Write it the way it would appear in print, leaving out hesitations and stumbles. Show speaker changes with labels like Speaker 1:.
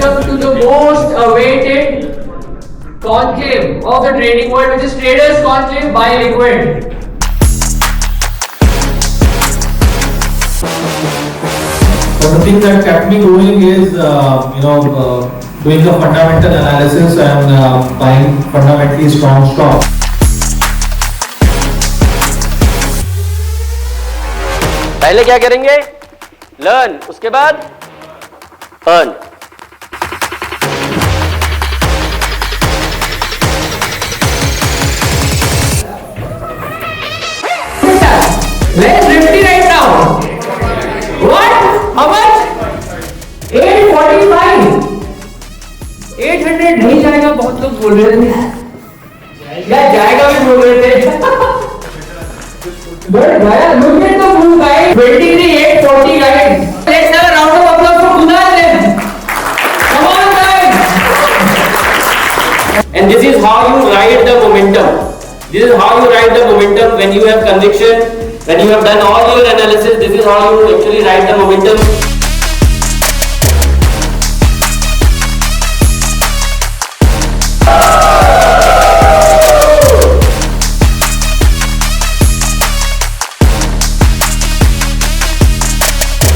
Speaker 1: welcome to the most awaited conclave of the trading world, which is Traders Conclave by Liquid.
Speaker 2: The thing that kept me going is, doing the fundamental analysis and buying fundamentally strong stocks.
Speaker 3: पहले क्या करेंगे? Learn, उसके बाद earn.
Speaker 1: Where is Nifty right now? What? How much? 845. 800 नहीं जाएगा, बहुत लोग बोल रहे थे. या जाएगा भी बोल रहे थे. But gaya, look at the move, guys. 23,840, guys. Let's have a round of applause for Kunal then. Come on, guys.
Speaker 3: And this is how you ride the momentum. This is how you ride the momentum when you have conviction, when you have done all your analysis. This is how you actually ride the momentum.